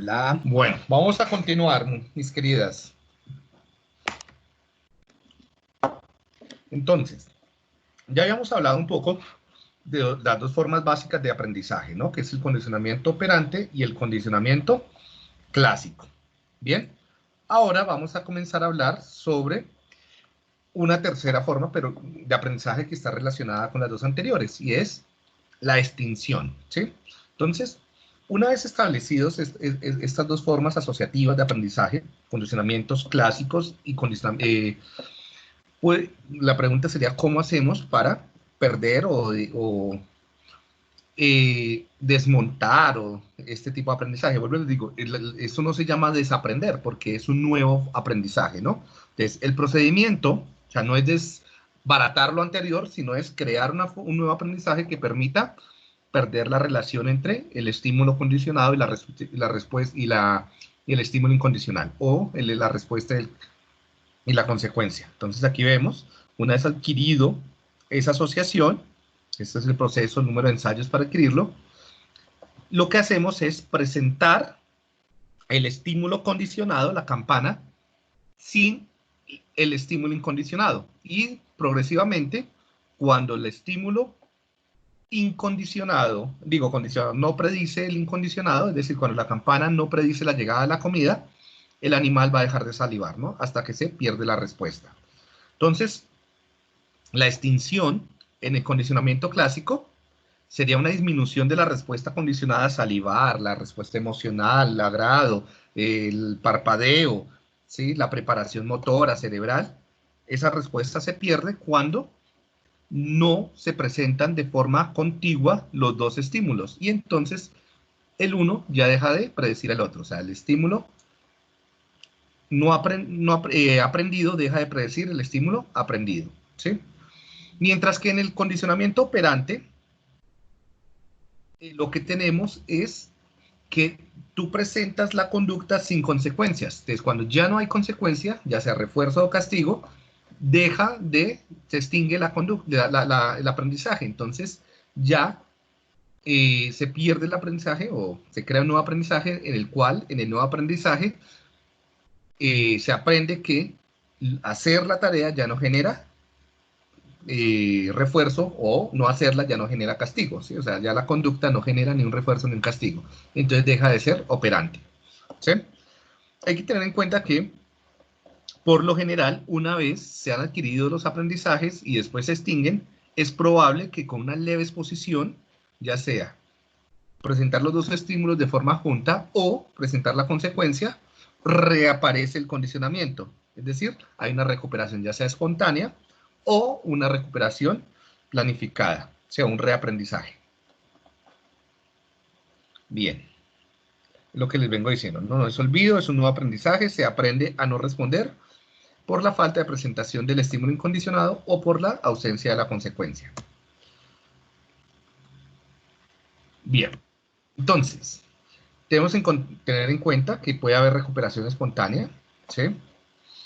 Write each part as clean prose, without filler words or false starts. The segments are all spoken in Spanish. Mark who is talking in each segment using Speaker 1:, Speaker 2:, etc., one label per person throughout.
Speaker 1: Hola.
Speaker 2: Bueno, vamos a continuar, mis queridas. Entonces, ya habíamos hablado un poco de las dos formas básicas de aprendizaje, ¿no? Que es el condicionamiento operante y el condicionamiento clásico. Bien, ahora vamos a comenzar a hablar sobre una tercera forma, pero de aprendizaje que está relacionada con las dos anteriores, y es la extinción, ¿sí? Entonces, una vez establecidos estas dos formas asociativas de aprendizaje, condicionamientos clásicos y pues, la pregunta sería, ¿cómo hacemos para perder desmontar este tipo de aprendizaje? Vuelvo y les digo, eso no se llama desaprender porque es un nuevo aprendizaje, ¿no? Entonces, el procedimiento, o sea, no es desbaratar lo anterior, sino es crear un nuevo aprendizaje que permita perder la relación entre el estímulo condicionado y la respuesta y el estímulo incondicional, o la respuesta y la consecuencia. Entonces aquí vemos, una vez adquirido esa asociación, este es el proceso, el número de ensayos para adquirirlo, lo que hacemos es presentar el estímulo condicionado, la campana, sin el estímulo incondicionado. Y progresivamente, cuando el estímulo incondicionado, digo condicionado, no predice el incondicionado, es decir, cuando la campana no predice la llegada de la comida, el animal va a dejar de salivar, ¿no? Hasta que se pierde la respuesta. Entonces, la extinción en el condicionamiento clásico sería una disminución de la respuesta condicionada a salivar, la respuesta emocional, el agrado, el parpadeo, ¿sí? La preparación motora, cerebral. Esa respuesta se pierde cuando no se presentan de forma contigua los dos estímulos y entonces el uno ya deja de predecir al otro, o sea, el estímulo aprendido deja de predecir el estímulo aprendido, ¿sí? Mientras que en el condicionamiento operante lo que tenemos es que tú presentas la conducta sin consecuencias. Entonces, cuando ya no hay consecuencia, ya sea refuerzo o castigo, se extingue la conducta, el aprendizaje. Entonces, ya se pierde el aprendizaje o se crea un nuevo aprendizaje en el cual, en el nuevo aprendizaje, se aprende que hacer la tarea ya no genera refuerzo o no hacerla ya no genera castigo, ¿sí? O sea, ya la conducta no genera ni un refuerzo ni un castigo. Entonces deja de ser operante, ¿sí? Hay que tener en cuenta que, por lo general, una vez se han adquirido los aprendizajes y después se extinguen, es probable que con una leve exposición, ya sea presentar los dos estímulos de forma junta o presentar la consecuencia, reaparece el condicionamiento. Es decir, hay una recuperación ya sea espontánea o una recuperación planificada, o sea, un reaprendizaje. Bien, lo que les vengo diciendo, no es olvido, es un nuevo aprendizaje, se aprende a no responder por la falta de presentación del estímulo incondicionado o por la ausencia de la consecuencia. Bien, entonces, tenemos que tener en cuenta que puede haber recuperación espontánea, ¿sí?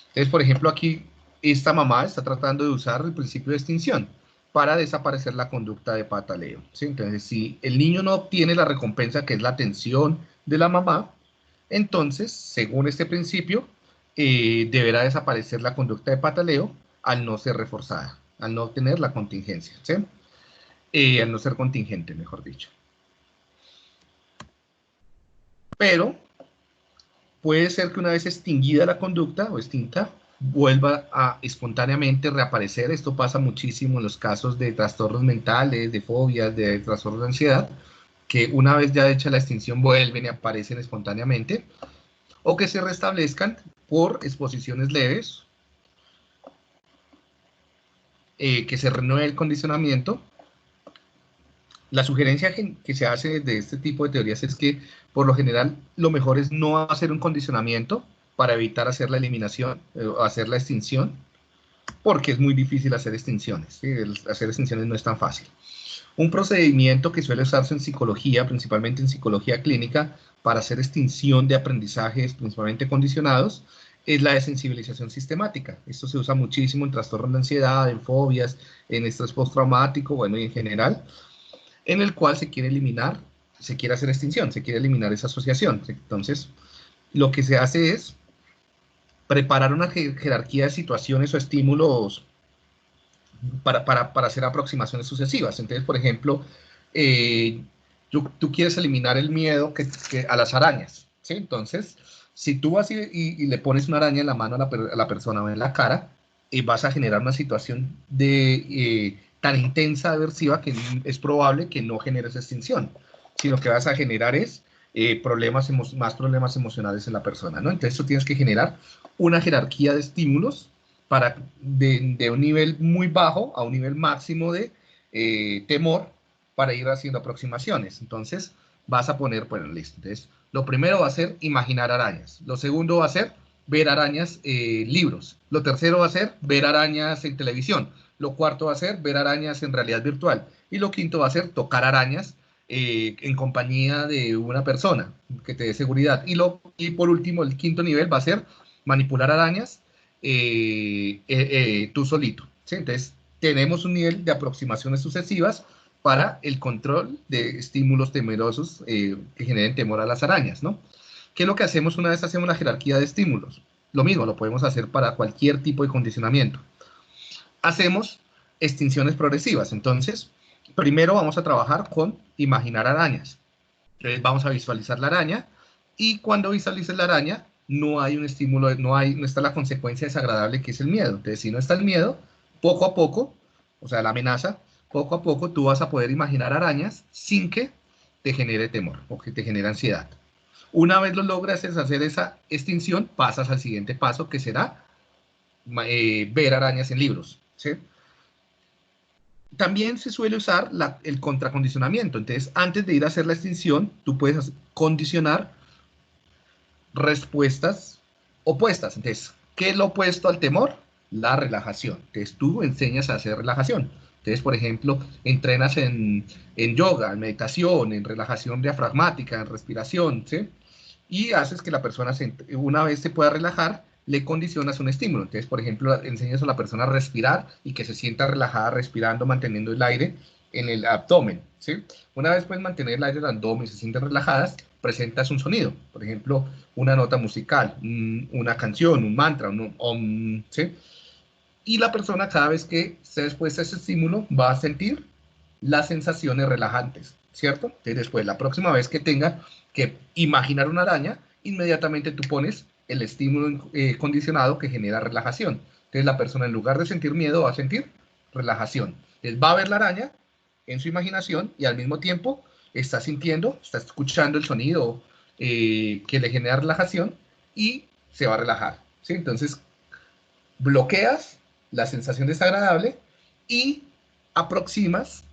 Speaker 2: Entonces, por ejemplo, aquí esta mamá está tratando de usar el principio de extinción para desaparecer la conducta de pataleo, ¿sí? Entonces, si el niño no obtiene la recompensa, que es la atención de la mamá, entonces, según este principio, deberá desaparecer la conducta de pataleo al no ser reforzada, al no obtener la contingencia, ¿sí? Al no ser contingente, mejor dicho. Pero puede ser que una vez extinguida la conducta o extinta, vuelva a espontáneamente reaparecer. Esto pasa muchísimo en los casos de trastornos mentales, de fobias, de trastornos de ansiedad, que una vez ya hecha la extinción vuelven y aparecen espontáneamente, o que se restablezcan por exposiciones leves, que se renueve el condicionamiento. La sugerencia que se hace de este tipo de teorías es que, por lo general, lo mejor es no hacer un condicionamiento para evitar hacer la eliminación, hacer la extinción, porque es muy difícil hacer extinciones, ¿sí? Hacer extinciones no es tan fácil. Un procedimiento que suele usarse en psicología, principalmente en psicología clínica, para hacer extinción de aprendizajes principalmente condicionados, es la desensibilización sistemática. Esto se usa muchísimo en trastornos de ansiedad, en fobias, en estrés postraumático, bueno, y en general, en el cual se quiere eliminar se quiere hacer extinción, se quiere eliminar esa asociación. Entonces, lo que se hace es preparar una jerarquía de situaciones o estímulos para hacer aproximaciones sucesivas. Entonces, por ejemplo, eh, tú quieres eliminar el miedo a las arañas, ¿sí? Entonces, si tú vas y le pones una araña en la mano a la persona o en la cara, vas a generar una situación tan intensa, aversiva, que es probable que no genere esa extinción, sino que vas a generar es más problemas emocionales en la persona, ¿no? Entonces, tú tienes que generar una jerarquía de estímulos de un nivel muy bajo a un nivel máximo de temor para ir haciendo aproximaciones. Entonces, vas a poner, bueno, listo. Entonces, lo primero va a ser imaginar arañas. Lo segundo va a ser ver arañas libros. Lo tercero va a ser ver arañas en televisión. Lo cuarto va a ser ver arañas en realidad virtual. Y lo quinto va a ser tocar arañas en compañía de una persona que te dé seguridad. Y por último, el quinto nivel va a ser manipular arañas tú solito, ¿sí? Entonces, tenemos un nivel de aproximaciones sucesivas para el control de estímulos temerosos que generen temor a las arañas, ¿no? ¿Qué es lo que hacemos una vez hacemos la jerarquía de estímulos? Lo mismo, lo podemos hacer para cualquier tipo de condicionamiento. Hacemos extinciones progresivas. Entonces, primero vamos a trabajar con imaginar arañas. Entonces, vamos a visualizar la araña y cuando visualices la araña, no hay un estímulo, no está la consecuencia desagradable que es el miedo. Entonces, si no está el miedo, poco a poco, o sea, la amenaza, poco a poco tú vas a poder imaginar arañas sin que te genere temor o que te genere ansiedad. Una vez lo logras hacer esa extinción, pasas al siguiente paso que será ver arañas en libros, ¿sí? También se suele usar el contracondicionamiento. Entonces, antes de ir a hacer la extinción, tú puedes condicionar respuestas opuestas. Entonces, ¿qué es lo opuesto al temor? La relajación. Entonces, tú enseñas a hacer relajación. Entonces, por ejemplo, entrenas en yoga, en meditación, en relajación diafragmática, en respiración, ¿sí? Y haces que la persona, una vez se pueda relajar, le condicionas un estímulo. Entonces, por ejemplo, enseñas a la persona a respirar y que se sienta relajada respirando, manteniendo el aire en el abdomen, ¿sí? Una vez puedes mantener el aire en el abdomen y se sienten relajadas, presentas un sonido, por ejemplo, una nota musical, una canción, un mantra, ¿sí? Y la persona cada vez que se expuesta a ese estímulo va a sentir las sensaciones relajantes, ¿cierto? Entonces después, la próxima vez que tenga que imaginar una araña, inmediatamente tú pones el estímulo condicionado que genera relajación. Entonces la persona en lugar de sentir miedo va a sentir relajación. Entonces va a ver la araña en su imaginación y al mismo tiempo está sintiendo, está escuchando el sonido que le genera relajación y se va a relajar, ¿sí? Entonces bloqueas la sensación desagradable y aproximas,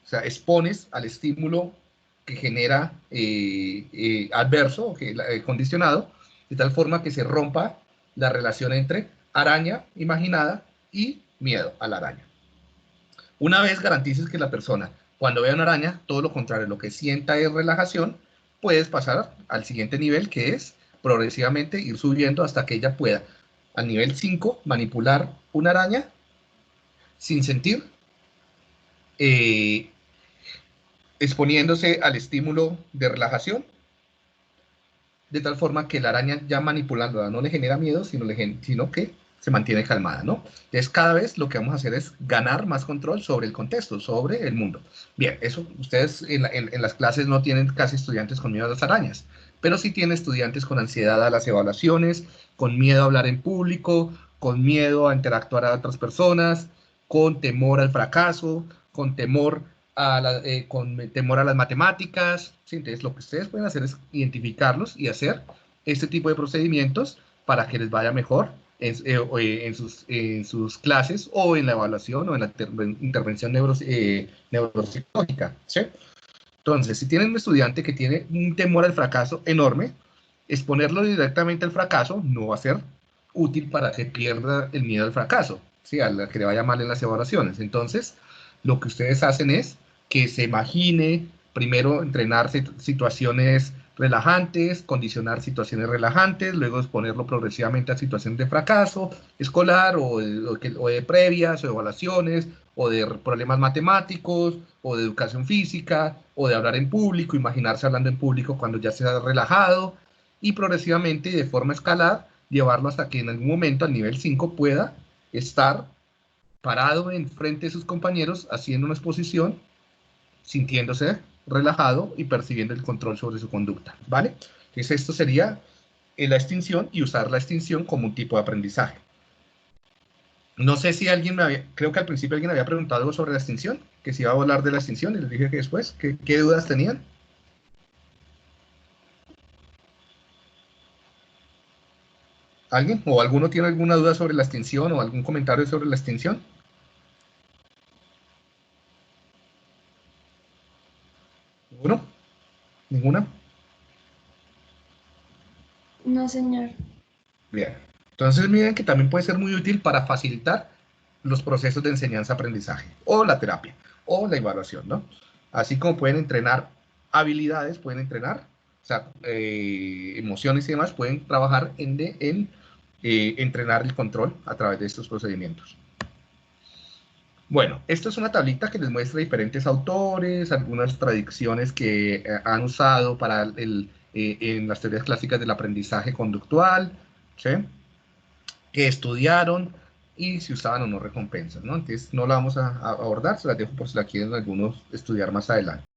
Speaker 2: o sea, expones al estímulo que genera adverso o condicionado, de tal forma que se rompa la relación entre araña imaginada y miedo a la araña. Una vez garantices que la persona, cuando vea una araña, todo lo contrario, lo que sienta es relajación, puedes pasar al siguiente nivel, que es progresivamente ir subiendo hasta que ella pueda, al nivel 5, manipular una araña sin sentir, eh, exponiéndose al estímulo de relajación, de tal forma que la araña ya manipulándola no le genera miedo, sino que se mantiene calmada, ¿no? Entonces, cada vez lo que vamos a hacer es ganar más control sobre el contexto, sobre el mundo. Bien, eso ustedes en las clases no tienen casi estudiantes con miedo a las arañas, pero sí tienen estudiantes con ansiedad a las evaluaciones, con miedo a hablar en público, con miedo a interactuar a otras personas, con temor al fracaso, con temor con temor a las matemáticas, ¿sí? Entonces, lo que ustedes pueden hacer es identificarlos y hacer este tipo de procedimientos para que les vaya mejor en sus clases o en la evaluación o en la intervención neuropsicológica, ¿sí? Entonces, si tienen un estudiante que tiene un temor al fracaso enorme, exponerlo directamente al fracaso no va a ser útil para que pierda el miedo al fracaso, ¿sí? A la que le vaya mal en las evaluaciones. Entonces, lo que ustedes hacen es que se imagine, primero entrenar situaciones relajantes, condicionar situaciones relajantes, luego exponerlo progresivamente a situaciones de fracaso escolar o de previas o evaluaciones o de problemas matemáticos, o de educación física, o de hablar en público, imaginarse hablando en público cuando ya se ha relajado, y progresivamente y de forma escalar, llevarlo hasta que en algún momento al nivel 5 pueda estar parado en frente de sus compañeros haciendo una exposición, sintiéndose relajado y percibiendo el control sobre su conducta, ¿vale? Entonces esto sería la extinción y usar la extinción como un tipo de aprendizaje. No sé si alguien creo que al principio alguien había preguntado algo sobre la extinción, que si iba a hablar de la extinción y les dije que después, ¿qué dudas tenían? ¿Alguien? ¿O alguno tiene alguna duda sobre la extinción o algún comentario sobre la extinción? ¿Ninguno? ¿Ninguna?
Speaker 1: No, señor.
Speaker 2: Bien. Entonces miren que también puede ser muy útil para facilitar los procesos de enseñanza-aprendizaje, o la terapia, o la evaluación, ¿no? Así como pueden entrenar habilidades, pueden entrenar, o sea, emociones y demás, pueden trabajar en entrenar el control a través de estos procedimientos. Bueno, esto es una tablita que les muestra diferentes autores, algunas tradiciones que han usado en las teorías clásicas del aprendizaje conductual, ¿sí? Que estudiaron y si usaban o no recompensas, ¿no? Entonces no la vamos a abordar, se las dejo por si la quieren algunos estudiar más adelante.